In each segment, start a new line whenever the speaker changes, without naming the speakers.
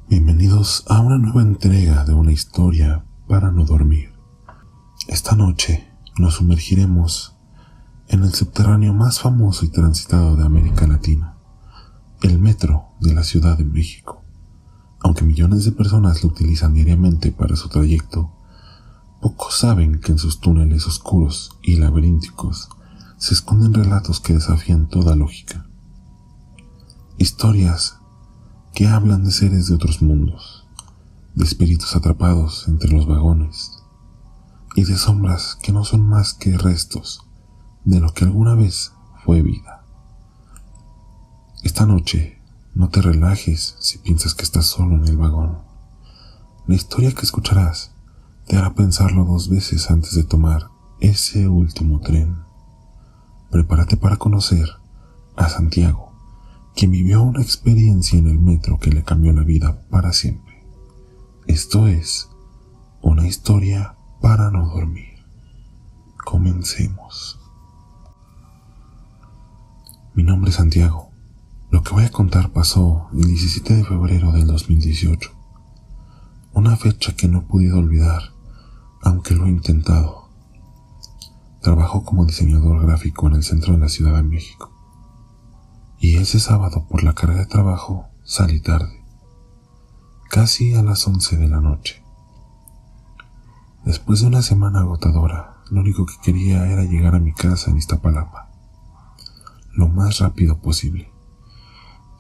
Bienvenidos a una nueva entrega de una historia para no dormir. Esta noche nos sumergiremos en el subterráneo más famoso y transitado de América Latina, el metro de la Ciudad de México. Aunque millones de personas lo utilizan diariamente para su trayecto, pocos saben que en sus túneles oscuros y laberínticos se esconden relatos que desafían toda lógica. Historias que hablan de seres de otros mundos, de espíritus atrapados entre los vagones y de sombras que no son más que restos de lo que alguna vez fue vida. Esta noche no te relajes si piensas que estás solo en el vagón. La historia que escucharás te hará pensarlo 2 veces antes de tomar ese último tren. Prepárate para conocer a Santiago, quien vivió una experiencia en el metro que le cambió la vida para siempre. Esto es una historia para no dormir. Comencemos. Mi nombre es Santiago. Lo que voy a contar pasó el 17 de febrero del 2018. Una fecha que no he podido olvidar, aunque lo he intentado. Trabajo como diseñador gráfico en el centro de la Ciudad de México. Y ese sábado, por la carga de trabajo, salí tarde, casi a las 11 de la noche. Después de una semana agotadora, lo único que quería era llegar a mi casa en Iztapalapa, lo más rápido posible.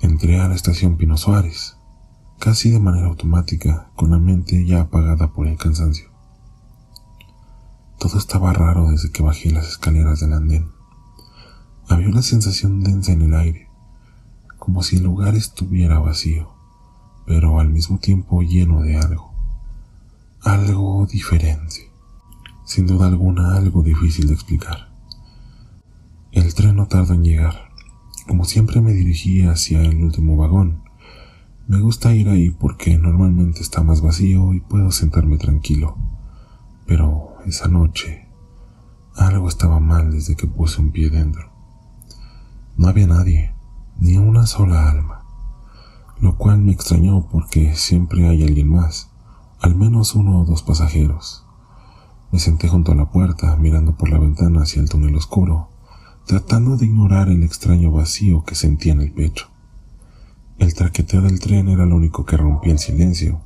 Entré a la estación Pino Suárez, casi de manera automática, con la mente ya apagada por el cansancio. Todo estaba raro desde que bajé las escaleras del andén. Había una sensación densa en el aire, como si el lugar estuviera vacío, pero al mismo tiempo lleno de algo diferente. Sin duda alguna, algo difícil de explicar. El tren no tardó en llegar. Como siempre me dirigí hacia el último vagón. Me gusta ir ahí porque normalmente está más vacío y puedo sentarme tranquilo. Pero esa noche, algo estaba mal desde que puse un pie dentro. No había nadie, ni una sola alma, lo cual me extrañó porque siempre hay alguien más, al menos 1 o 2 pasajeros. Me senté junto a la puerta, mirando por la ventana hacia el túnel oscuro, tratando de ignorar el extraño vacío que sentía en el pecho. El traqueteo del tren era lo único que rompía el silencio,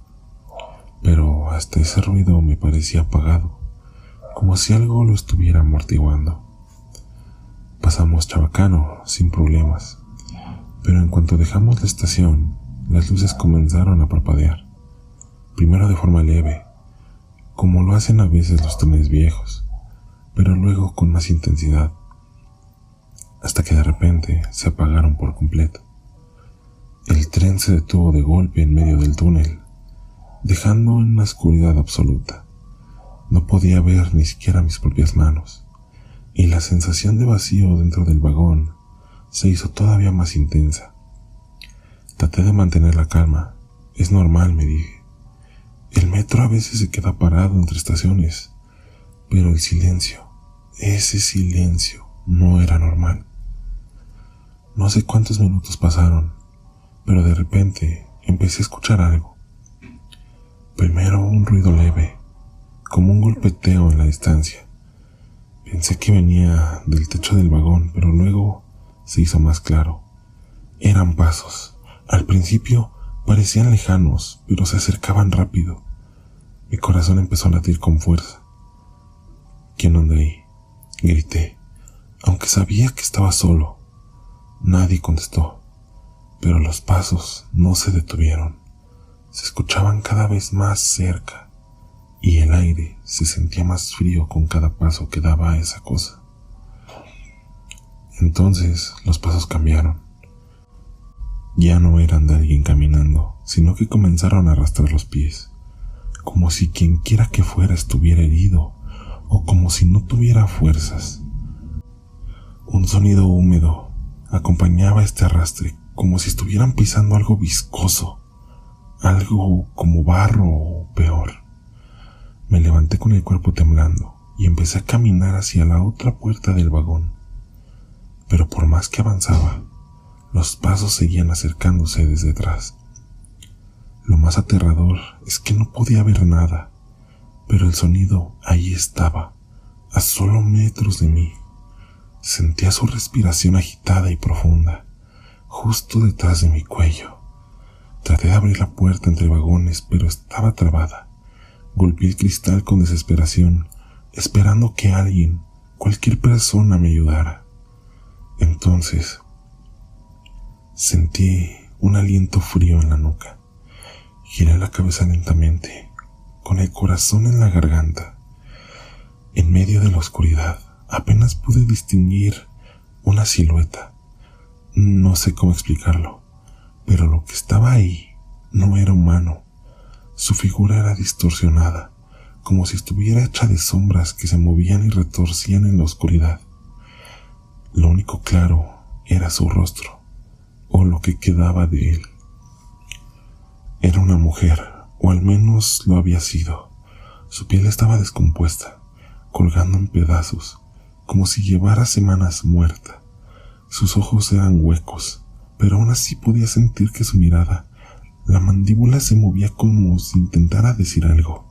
pero hasta ese ruido me parecía apagado, como si algo lo estuviera amortiguando. Pasamos Chabacano sin problemas, pero en cuanto dejamos la estación, las luces comenzaron a parpadear, primero de forma leve, como lo hacen a veces los trenes viejos, pero luego con más intensidad, hasta que de repente se apagaron por completo. El tren se detuvo de golpe en medio del túnel, dejando en la oscuridad absoluta. No podía ver ni siquiera mis propias manos, y la sensación de vacío dentro del vagón se hizo todavía más intensa. Traté de mantener la calma. Es normal, me dije. El metro a veces se queda parado entre estaciones, pero el silencio, ese silencio, no era normal. No sé cuántos minutos pasaron, pero de repente empecé a escuchar algo. Primero un ruido leve, como un golpeteo en la distancia. Pensé que venía del techo del vagón, pero luego se hizo más claro. Eran pasos. Al principio parecían lejanos, pero se acercaban rápido. Mi corazón empezó a latir con fuerza. ¿Quién anda ahí?, grité, aunque sabía que estaba solo. Nadie contestó, pero los pasos no se detuvieron. Se escuchaban cada vez más cerca, y el aire se sentía más frío con cada paso que daba a esa cosa. Entonces los pasos cambiaron. Ya no eran de alguien caminando, sino que comenzaron a arrastrar los pies, como si quien quiera que fuera estuviera herido, o como si no tuviera fuerzas. Un sonido húmedo acompañaba este arrastre, como si estuvieran pisando algo viscoso, algo como barro o peor. Me levanté con el cuerpo temblando y empecé a caminar hacia la otra puerta del vagón. Pero por más que avanzaba, los pasos seguían acercándose desde atrás. Lo más aterrador es que no podía ver nada, pero el sonido ahí estaba, a solo metros de mí. Sentía su respiración agitada y profunda, justo detrás de mi cuello. Traté de abrir la puerta entre vagones, pero estaba trabada. Golpeé el cristal con desesperación, esperando que alguien, cualquier persona, me ayudara. Entonces, sentí un aliento frío en la nuca. Giré la cabeza lentamente, con el corazón en la garganta. En medio de la oscuridad, apenas pude distinguir una silueta. No sé cómo explicarlo, pero lo que estaba ahí no era humano. Su figura era distorsionada, como si estuviera hecha de sombras que se movían y retorcían en la oscuridad. Lo único claro era su rostro, o lo que quedaba de él. Era una mujer, o al menos lo había sido. Su piel estaba descompuesta, colgando en pedazos, como si llevara semanas muerta. Sus ojos eran huecos, pero aún así podía sentir que su mirada, la mandíbula se movía como si intentara decir algo.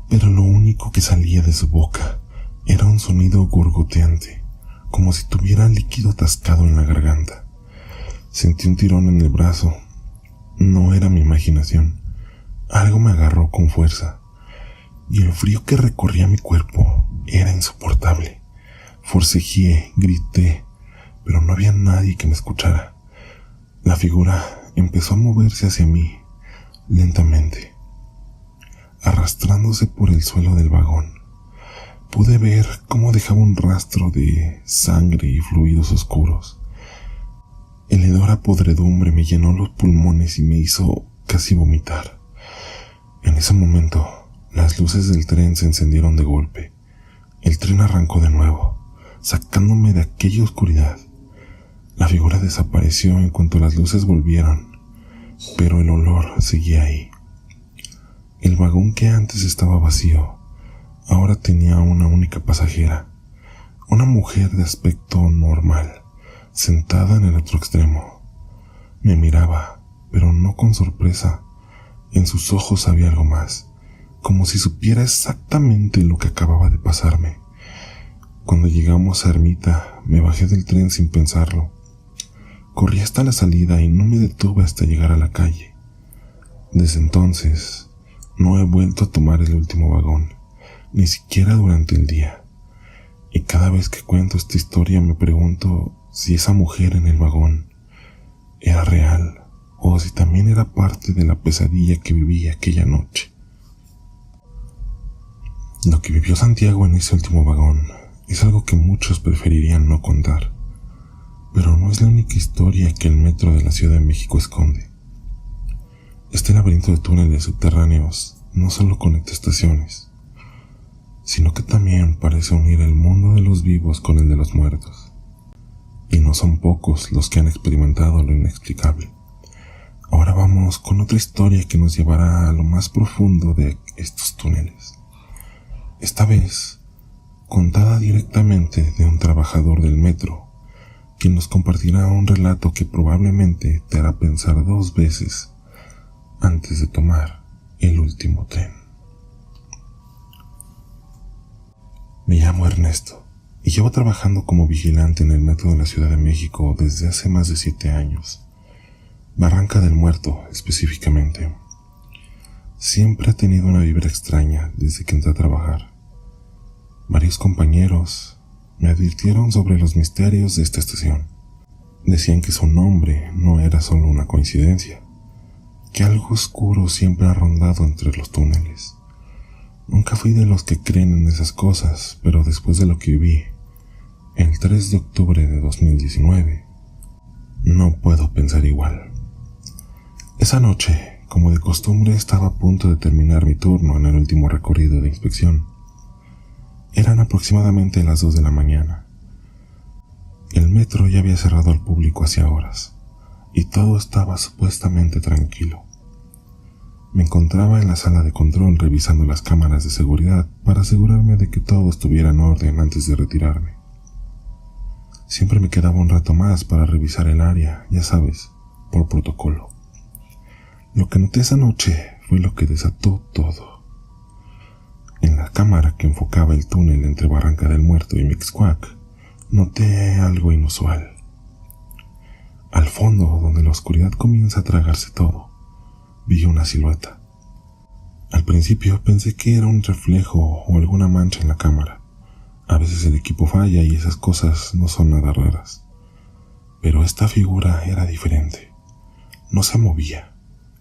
Pero lo único que salía de su boca era un sonido gorgoteante, como si tuviera líquido atascado en la garganta. Sentí un tirón en el brazo. No era mi imaginación. Algo me agarró con fuerza, y el frío que recorría mi cuerpo era insoportable. Forcejeé, grité, pero no había nadie que me escuchara. La figura empezó a moverse hacia mí, lentamente, arrastrándose por el suelo del vagón. Pude ver cómo dejaba un rastro de sangre y fluidos oscuros. El hedor a podredumbre me llenó los pulmones y me hizo casi vomitar. En ese momento, las luces del tren se encendieron de golpe. El tren arrancó de nuevo, sacándome de aquella oscuridad. La figura desapareció en cuanto las luces volvieron, pero el olor seguía ahí. El vagón que antes estaba vacío, ahora tenía una única pasajera, una mujer de aspecto normal, sentada en el otro extremo. Me miraba, pero no con sorpresa. En sus ojos había algo más, como si supiera exactamente lo que acababa de pasarme. Cuando llegamos a Ermita, me bajé del tren sin pensarlo. Corrí hasta la salida y no me detuve hasta llegar a la calle. Desde entonces, no he vuelto a tomar el último vagón, ni siquiera durante el día. Y cada vez que cuento esta historia me pregunto si esa mujer en el vagón era real o si también era parte de la pesadilla que viví aquella noche. Lo que vivió Santiago en ese último vagón es algo que muchos preferirían no contar, pero no es la única historia que el metro de la Ciudad de México esconde. Este laberinto de túneles subterráneos no solo conecta estaciones, sino que también parece unir el mundo de los vivos con el de los muertos. Y no son pocos los que han experimentado lo inexplicable. Ahora vamos con otra historia que nos llevará a lo más profundo de estos túneles. Esta vez, contada directamente de un trabajador del metro, quien nos compartirá un relato que probablemente te hará pensar 2 veces antes de tomar el último tren. Me llamo Ernesto y llevo trabajando como vigilante en el metro de la Ciudad de México desde hace más de 7 años. Barranca del Muerto, específicamente. Siempre he tenido una vibra extraña desde que entré a trabajar. Varios compañeros me advirtieron sobre los misterios de esta estación. Decían que su nombre no era solo una coincidencia, que algo oscuro siempre ha rondado entre los túneles. Nunca fui de los que creen en esas cosas, pero después de lo que viví, el 3 de octubre de 2019, no puedo pensar igual. Esa noche, como de costumbre, estaba a punto de terminar mi turno en el último recorrido de inspección. Eran aproximadamente las 2 de la mañana. El metro ya había cerrado al público hacía horas, y todo estaba supuestamente tranquilo. Me encontraba en la sala de control revisando las cámaras de seguridad para asegurarme de que todo estuviera en orden antes de retirarme. Siempre me quedaba un rato más para revisar el área, ya sabes, por protocolo. Lo que noté esa noche fue lo que desató todo. En la cámara que enfocaba el túnel entre Barranca del Muerto y Mixcoac, noté algo inusual. Al fondo, donde la oscuridad comienza a tragarse todo, vi una silueta. Al principio pensé que era un reflejo o alguna mancha en la cámara. A veces el equipo falla y esas cosas no son nada raras. Pero esta figura era diferente. No se movía,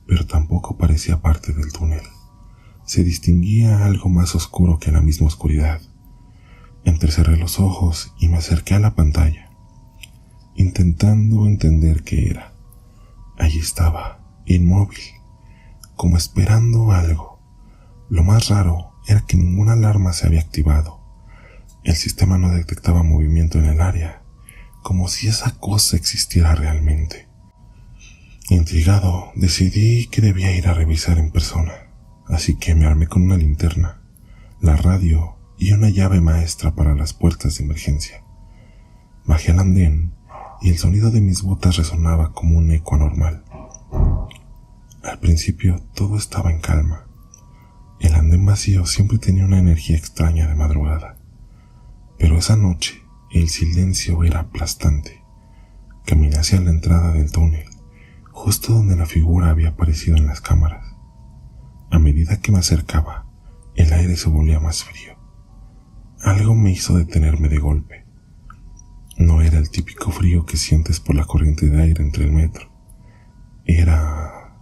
pero tampoco parecía parte del túnel. Se distinguía algo más oscuro que la misma oscuridad. Entrecerré los ojos y me acerqué a la pantalla, intentando entender qué era. Allí estaba, inmóvil, como esperando algo. Lo más raro era que ninguna alarma se había activado. El sistema no detectaba movimiento en el área, como si esa cosa existiera realmente. Intrigado, decidí que debía ir a revisar en persona, así que me armé con una linterna, la radio y una llave maestra para las puertas de emergencia. Bajé al andén y el sonido de mis botas resonaba como un eco anormal. Al principio todo estaba en calma. El andén vacío siempre tenía una energía extraña de madrugada, pero esa noche el silencio era aplastante. Caminé hacia la entrada del túnel, justo donde la figura había aparecido en las cámaras. A medida que me acercaba, el aire se volvía más frío. Algo me hizo detenerme de golpe. No era el típico frío que sientes por la corriente de aire entre el metro. Era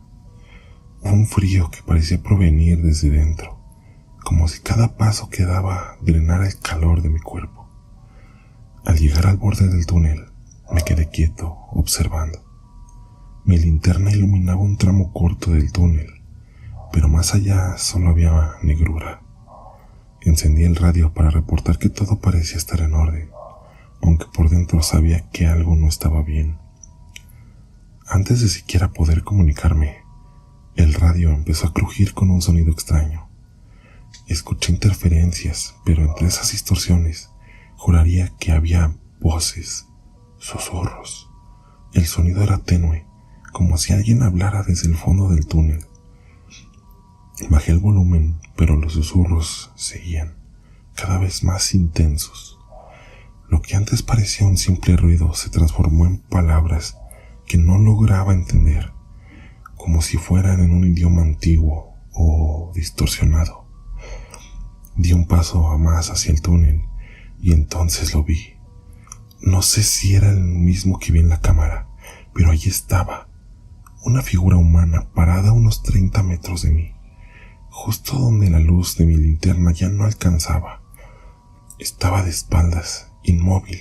un frío que parecía provenir desde dentro, como si cada paso que daba drenara el calor de mi cuerpo. Al llegar al borde del túnel, me quedé quieto, observando. Mi linterna iluminaba un tramo corto del túnel, pero más allá solo había negrura. Encendí el radio para reportar que todo parecía estar en orden, aunque por dentro sabía que algo no estaba bien. Antes de siquiera poder comunicarme, el radio empezó a crujir con un sonido extraño. Escuché interferencias, pero entre esas distorsiones juraría que había voces, susurros. El sonido era tenue, como si alguien hablara desde el fondo del túnel. Bajé el volumen, pero los susurros seguían, cada vez más intensos. Lo que antes parecía un simple ruido se transformó en palabras que no lograba entender, como si fueran en un idioma antiguo o distorsionado. Di un paso más hacia el túnel y entonces lo vi. No sé si era el mismo que vi en la cámara, pero allí estaba, una figura humana parada a unos 30 metros de mí, justo donde la luz de mi linterna ya no alcanzaba. Estaba de espaldas, inmóvil,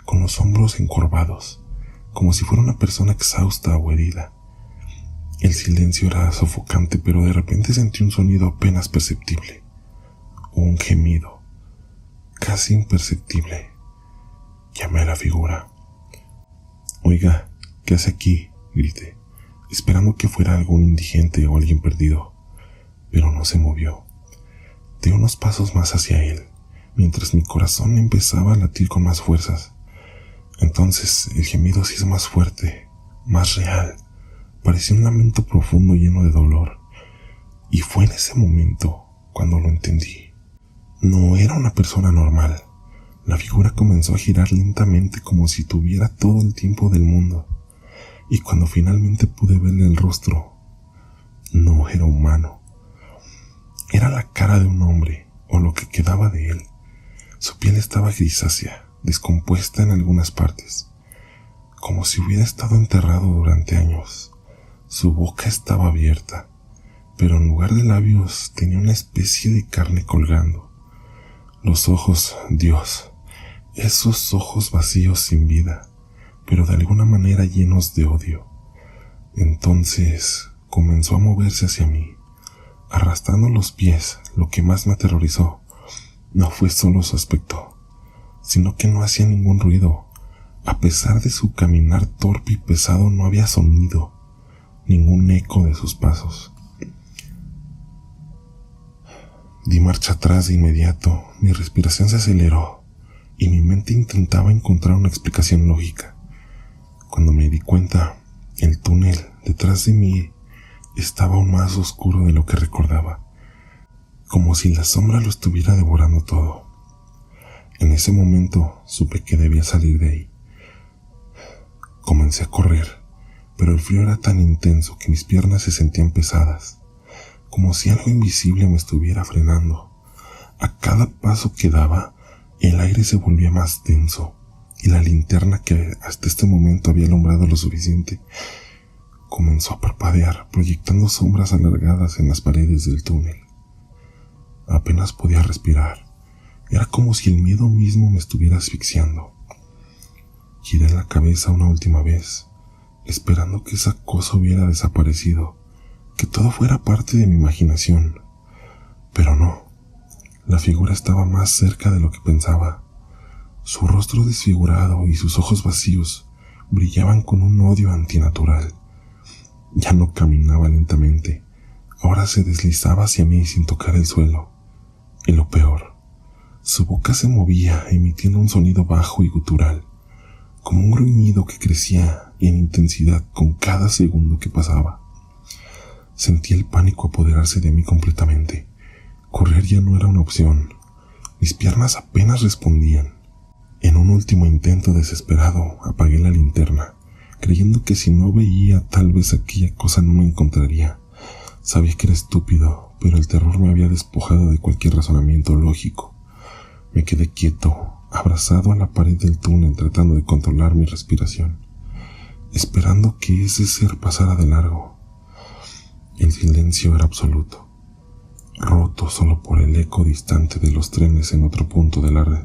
con los hombros encorvados, como si fuera una persona exhausta o herida. El silencio era sofocante, pero de repente sentí un sonido apenas perceptible, un gemido, casi imperceptible. Llamé a la figura. «Oiga, ¿qué hace aquí?», grité, esperando que fuera algún indigente o alguien perdido, pero no se movió. Di unos pasos más hacia él, mientras mi corazón empezaba a latir con más fuerzas. Entonces el gemido se hizo más fuerte, más real. Parecía un lamento profundo lleno de dolor. Y fue en ese momento cuando lo entendí. No era una persona normal. La figura comenzó a girar lentamente como si tuviera todo el tiempo del mundo. Y cuando finalmente pude verle el rostro, no era humano. Era la cara de un hombre, o lo que quedaba de él. Su piel estaba grisácea, descompuesta en algunas partes, como si hubiera estado enterrado durante años. Su boca estaba abierta, pero en lugar de labios tenía una especie de carne colgando. Los ojos, Dios, esos ojos vacíos sin vida, pero de alguna manera llenos de odio. Entonces comenzó a moverse hacia mí, arrastrando los pies. Lo que más me aterrorizó no fue solo su aspecto, sino que no hacía ningún ruido. A pesar de su caminar torpe y pesado, no había sonido, ningún eco de sus pasos. Di marcha atrás de inmediato, mi respiración se aceleró y mi mente intentaba encontrar una explicación lógica. Cuando me di cuenta, el túnel detrás de mí estaba aún más oscuro de lo que recordaba, como si la sombra lo estuviera devorando todo. En ese momento supe que debía salir de ahí. Comencé a correr, pero el frío era tan intenso que mis piernas se sentían pesadas, como si algo invisible me estuviera frenando. A cada paso que daba, el aire se volvía más denso, y la linterna que hasta este momento había alumbrado lo suficiente comenzó a parpadear, proyectando sombras alargadas en las paredes del túnel. Apenas podía respirar. Era como si el miedo mismo me estuviera asfixiando. Giré la cabeza una última vez, esperando que esa cosa hubiera desaparecido, que todo fuera parte de mi imaginación. Pero no, la figura estaba más cerca de lo que pensaba. Su rostro desfigurado y sus ojos vacíos brillaban con un odio antinatural. Ya no caminaba lentamente, ahora se deslizaba hacia mí sin tocar el suelo. Y lo peor, su boca se movía emitiendo un sonido bajo y gutural, como un gruñido que crecía en intensidad con cada segundo que pasaba. Sentí el pánico apoderarse de mí completamente. Correr ya no era una opción. Mis piernas apenas respondían. En un último intento desesperado, apagué la linterna, creyendo que si no veía, tal vez aquella cosa no me encontraría. Sabía que era estúpido, pero el terror me había despojado de cualquier razonamiento lógico. Me quedé quieto, abrazado a la pared del túnel, tratando de controlar mi respiración, esperando que ese ser pasara de largo. El silencio era absoluto, roto solo por el eco distante de los trenes en otro punto de la red.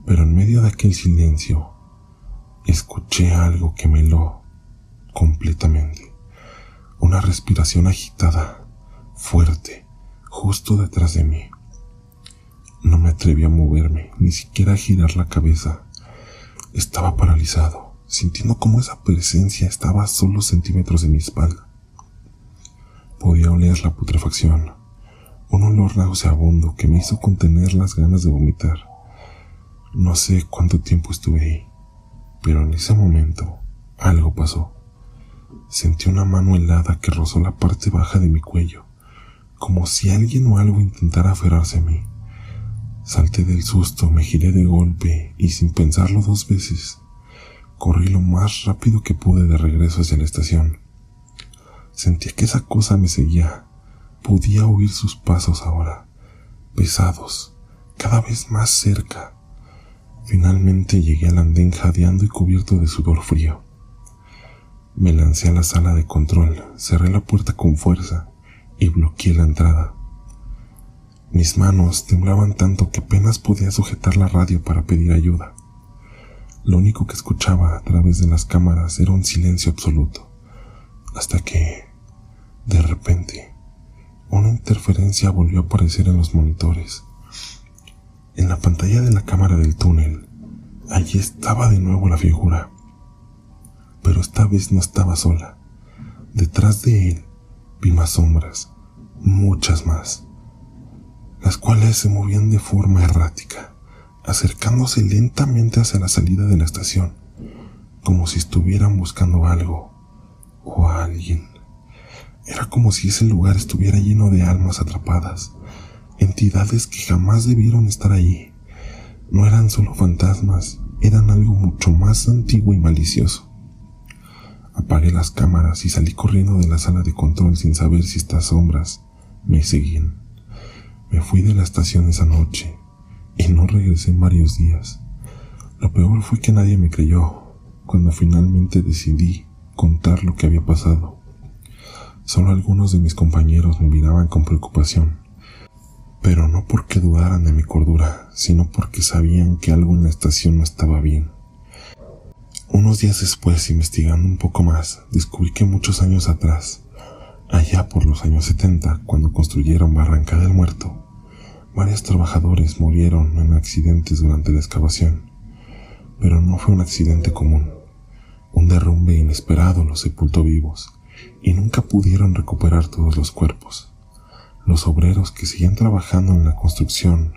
Pero en medio de aquel silencio, escuché algo que me heló completamente. Una respiración agitada, fuerte, justo detrás de mí. No me atreví a moverme, ni siquiera a girar la cabeza. Estaba paralizado, sintiendo cómo esa presencia estaba a solo centímetros de mi espalda. Podía oler la putrefacción, un olor nauseabundo que me hizo contener las ganas de vomitar. No sé cuánto tiempo estuve ahí, pero en ese momento algo pasó. Sentí una mano helada que rozó la parte baja de mi cuello, como si alguien o algo intentara aferrarse a mí. Salté del susto, me giré de golpe y sin pensarlo 2 veces, corrí lo más rápido que pude de regreso hacia la estación. Sentía que esa cosa me seguía. Podía oír sus pasos ahora, pesados, cada vez más cerca. Finalmente llegué al andén jadeando y cubierto de sudor frío. Me lancé a la sala de control, cerré la puerta con fuerza y bloqueé la entrada. Mis manos temblaban tanto que apenas podía sujetar la radio para pedir ayuda. Lo único que escuchaba a través de las cámaras era un silencio absoluto, hasta que, de repente, una interferencia volvió a aparecer en los monitores. En la pantalla de la cámara del túnel, allí estaba de nuevo la figura. Pero esta vez no estaba sola. Detrás de él vi más sombras, muchas más, las cuales se movían de forma errática, acercándose lentamente hacia la salida de la estación, como si estuvieran buscando algo o a alguien. Era como si ese lugar estuviera lleno de almas atrapadas, entidades que jamás debieron estar allí. No eran solo fantasmas, eran algo mucho más antiguo y malicioso. Apagué las cámaras y salí corriendo de la sala de control sin saber si estas sombras me seguían. Me fui de la estación esa noche y no regresé en varios días. Lo peor fue que nadie me creyó cuando finalmente decidí contar lo que había pasado. Solo algunos de mis compañeros me miraban con preocupación, pero no porque dudaran de mi cordura, sino porque sabían que algo en la estación no estaba bien. Unos días después, investigando un poco más, descubrí que muchos años atrás, allá por los años 70, cuando construyeron Barranca del Muerto, varios trabajadores murieron en accidentes durante la excavación. Pero no fue un accidente común. Un derrumbe inesperado los sepultó vivos, y nunca pudieron recuperar todos los cuerpos. Los obreros que seguían trabajando en la construcción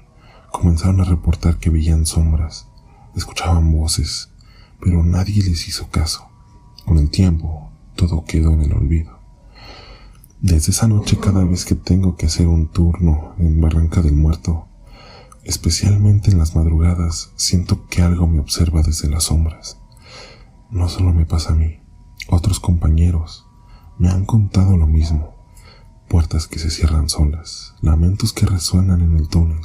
comenzaron a reportar que veían sombras, escuchaban voces, pero nadie les hizo caso. Con el tiempo, todo quedó en el olvido. Desde esa noche, cada vez que tengo que hacer un turno en Barranca del Muerto, especialmente en las madrugadas, siento que algo me observa desde las sombras. No solo me pasa a mí, otros compañeros me han contado lo mismo. Puertas que se cierran solas, lamentos que resuenan en el túnel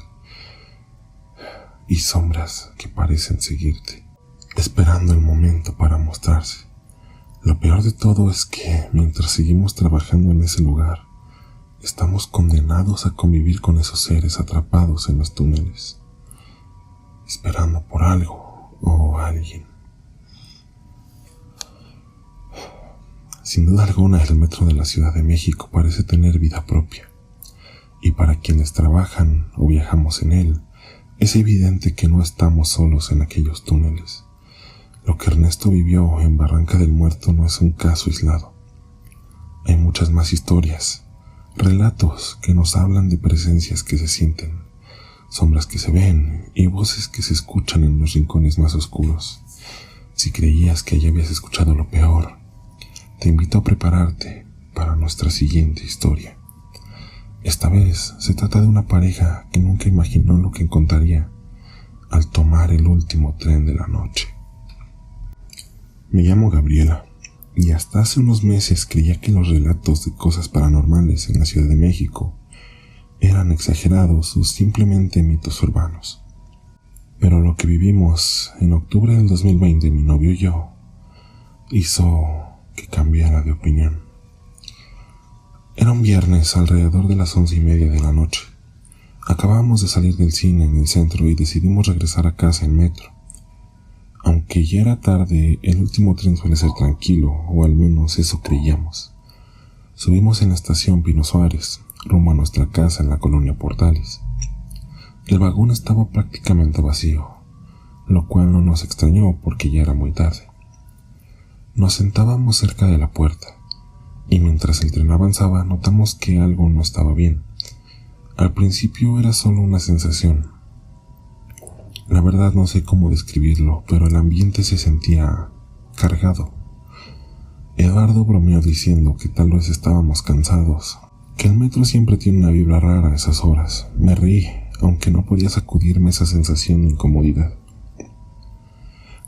y sombras que parecen seguirte, esperando el momento para mostrarse. Lo peor de todo es que, mientras seguimos trabajando en ese lugar, estamos condenados a convivir con esos seres atrapados en los túneles, esperando por algo o alguien. Sin duda alguna, el metro de la Ciudad de México parece tener vida propia, y para quienes trabajan o viajamos en él, es evidente que no estamos solos en aquellos túneles. Lo que Ernesto vivió en Barranca del Muerto no es un caso aislado. Hay muchas más historias, relatos que nos hablan de presencias que se sienten, sombras que se ven y voces que se escuchan en los rincones más oscuros. Si creías que ya habías escuchado lo peor, te invito a prepararte para nuestra siguiente historia. Esta vez se trata de una pareja que nunca imaginó lo que encontraría al tomar el último tren de la noche. Me llamo Gabriela y hasta hace unos meses creía que los relatos de cosas paranormales en la Ciudad de México eran exagerados o simplemente mitos urbanos. Pero lo que vivimos en octubre del 2020, mi novio y yo, hizo que cambiara de opinión. Era un viernes alrededor de las 11:30 de la noche. Acabábamos de salir del cine en el centro y decidimos regresar a casa en metro. Aunque ya era tarde, el último tren suele ser tranquilo, o al menos eso creíamos. Subimos en la estación Pino Suárez, rumbo a nuestra casa en la colonia Portales. El vagón estaba prácticamente vacío, lo cual no nos extrañó porque ya era muy tarde. Nos sentábamos cerca de la puerta, y mientras el tren avanzaba notamos que algo no estaba bien. Al principio era solo una sensación. La verdad no sé cómo describirlo, pero el ambiente se sentía cargado. Eduardo bromeó diciendo que tal vez estábamos cansados, que el metro siempre tiene una vibra rara a esas horas. Me reí, aunque no podía sacudirme esa sensación de incomodidad.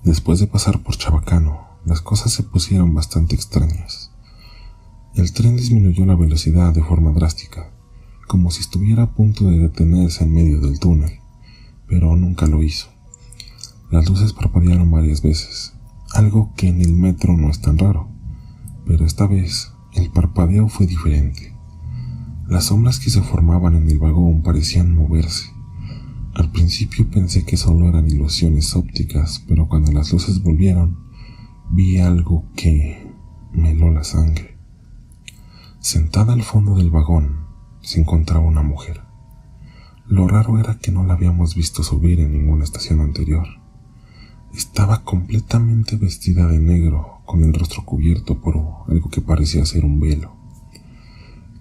Después de pasar por Chabacano, las cosas se pusieron bastante extrañas. El tren disminuyó la velocidad de forma drástica, como si estuviera a punto de detenerse en medio del túnel, pero nunca lo hizo. Las luces parpadearon varias veces, algo que en el metro no es tan raro, pero esta vez el parpadeo fue diferente. Las sombras que se formaban en el vagón parecían moverse. Al principio pensé que solo eran ilusiones ópticas, pero cuando las luces volvieron, vi algo que me heló la sangre. Sentada al fondo del vagón se encontraba una mujer. Lo raro era que no la habíamos visto subir en ninguna estación anterior. Estaba completamente vestida de negro, con el rostro cubierto por algo que parecía ser un velo.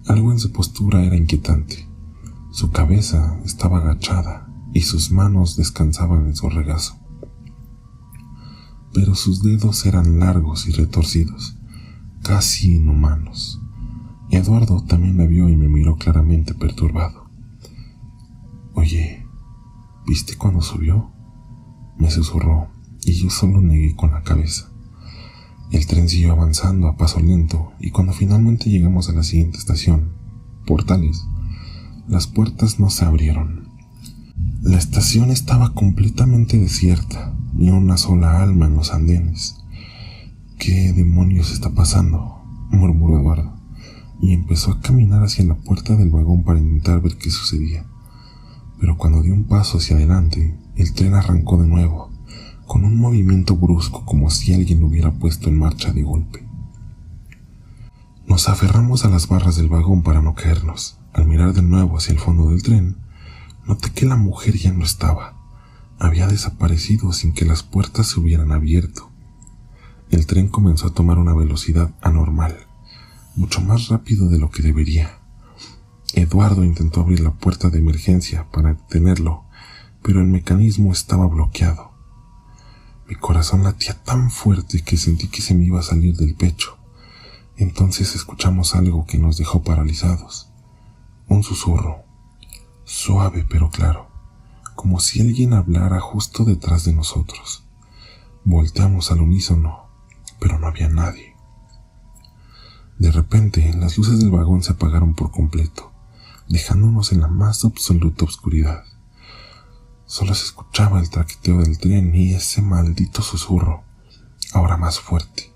Algo en su postura era inquietante. Su cabeza estaba agachada y sus manos descansaban en su regazo. Pero sus dedos eran largos y retorcidos, casi inhumanos. Eduardo también la vio y me miró claramente perturbado. «Oye, ¿viste cuando subió?», me susurró, y yo solo negué con la cabeza. El tren siguió avanzando a paso lento, y cuando finalmente llegamos a la siguiente estación, Portales, las puertas no se abrieron. La estación estaba completamente desierta, ni una sola alma en los andenes. «¿Qué demonios está pasando?», murmuró Eduardo, y empezó a caminar hacia la puerta del vagón para intentar ver qué sucedía. Pero cuando dio un paso hacia adelante, el tren arrancó de nuevo, con un movimiento brusco como si alguien lo hubiera puesto en marcha de golpe. Nos aferramos a las barras del vagón para no caernos. Al mirar de nuevo hacia el fondo del tren, noté que la mujer ya no estaba. Había desaparecido sin que las puertas se hubieran abierto. El tren comenzó a tomar una velocidad anormal, mucho más rápido de lo que debería. Eduardo intentó abrir la puerta de emergencia para detenerlo, pero el mecanismo estaba bloqueado. Mi corazón latía tan fuerte que sentí que se me iba a salir del pecho. Entonces escuchamos algo que nos dejó paralizados. Un susurro, suave pero claro, como si alguien hablara justo detrás de nosotros. Volteamos al unísono, pero no había nadie. De repente, las luces del vagón se apagaron por completo, dejándonos en la más absoluta oscuridad. Solo se escuchaba el traqueteo del tren y ese maldito susurro, ahora más fuerte,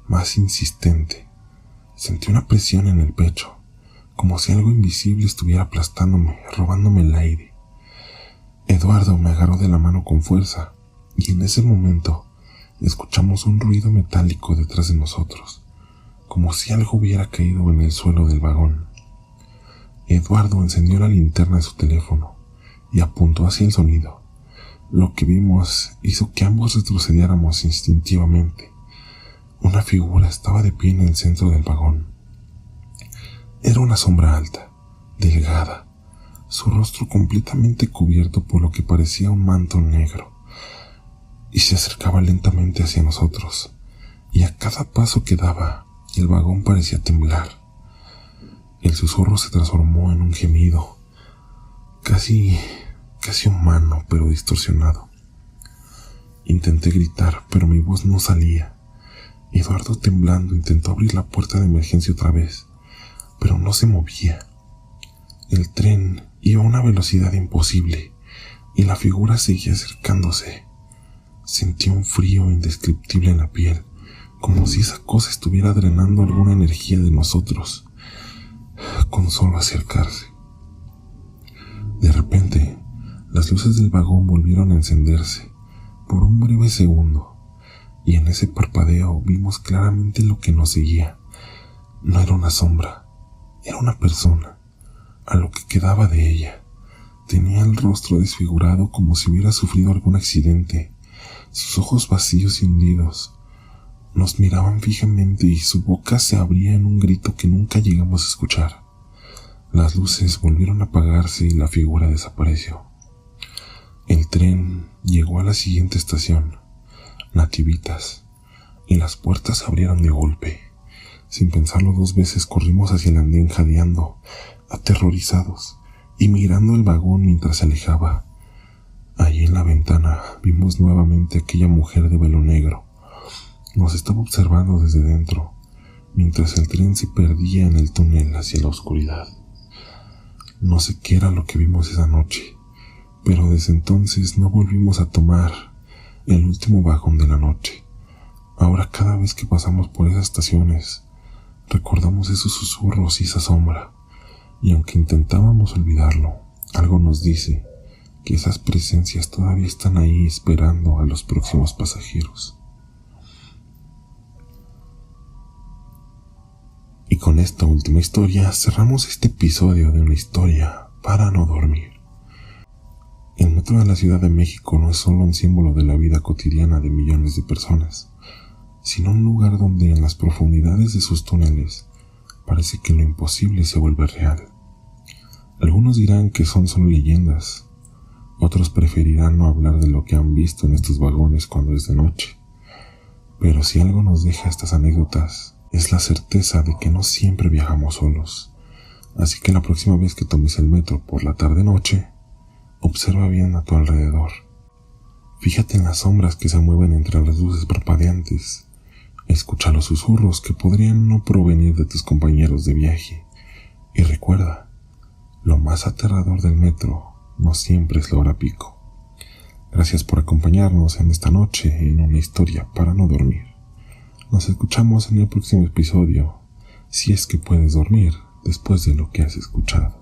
más insistente. Sentí una presión en el pecho, como si algo invisible estuviera aplastándome, robándome el aire. Eduardo me agarró de la mano con fuerza, y en ese momento escuchamos un ruido metálico detrás de nosotros, como si algo hubiera caído en el suelo del vagón. Eduardo encendió la linterna de su teléfono y apuntó hacia el sonido. Lo que vimos hizo que ambos retrocediéramos instintivamente. Una figura estaba de pie en el centro del vagón. Era una sombra alta, delgada, su rostro completamente cubierto por lo que parecía un manto negro, y se acercaba lentamente hacia nosotros, y a cada paso que daba, el vagón parecía temblar. El susurro se transformó en un gemido, casi humano, pero distorsionado. Intenté gritar, pero mi voz no salía. Eduardo, temblando, intentó abrir la puerta de emergencia otra vez, pero no se movía. El tren iba a una velocidad imposible, y la figura seguía acercándose. Sentí un frío indescriptible en la piel, como si esa cosa estuviera drenando alguna energía de nosotros, con solo acercarse. De repente, las luces del vagón volvieron a encenderse por un breve segundo, y en ese parpadeo vimos claramente lo que nos seguía. No era una sombra, era una persona, a lo que quedaba de ella. Tenía el rostro desfigurado como si hubiera sufrido algún accidente, sus ojos vacíos y hundidos. Nos miraban fijamente y su boca se abría en un grito que nunca llegamos a escuchar. Las luces volvieron a apagarse y la figura desapareció. El tren llegó a la siguiente estación, Nativitas, y las puertas se abrieron de golpe. Sin pensarlo dos veces corrimos hacia el andén jadeando, aterrorizados, y mirando el vagón mientras se alejaba. Allí en la ventana vimos nuevamente a aquella mujer de velo negro. Nos estaba observando desde dentro, mientras el tren se perdía en el túnel hacia la oscuridad. No sé qué era lo que vimos esa noche, pero desde entonces no volvimos a tomar el último vagón de la noche. Ahora cada vez que pasamos por esas estaciones, recordamos esos susurros y esa sombra, y aunque intentábamos olvidarlo, algo nos dice que esas presencias todavía están ahí esperando a los próximos pasajeros. Y con esta última historia cerramos este episodio de Una historia para no dormir. El metro de la Ciudad de México no es solo un símbolo de la vida cotidiana de millones de personas, sino un lugar donde en las profundidades de sus túneles parece que lo imposible se vuelve real. Algunos dirán que son solo leyendas, otros preferirán no hablar de lo que han visto en estos vagones cuando es de noche. Pero si algo nos deja estas anécdotas, es la certeza de que no siempre viajamos solos. Así que la próxima vez que tomes el metro por la tarde-noche, observa bien a tu alrededor. Fíjate en las sombras que se mueven entre las luces parpadeantes. Escucha los susurros que podrían no provenir de tus compañeros de viaje. Y recuerda, lo más aterrador del metro no siempre es la hora pico. Gracias por acompañarnos en esta noche en Una historia para no dormir. Nos escuchamos en el próximo episodio, si es que puedes dormir después de lo que has escuchado.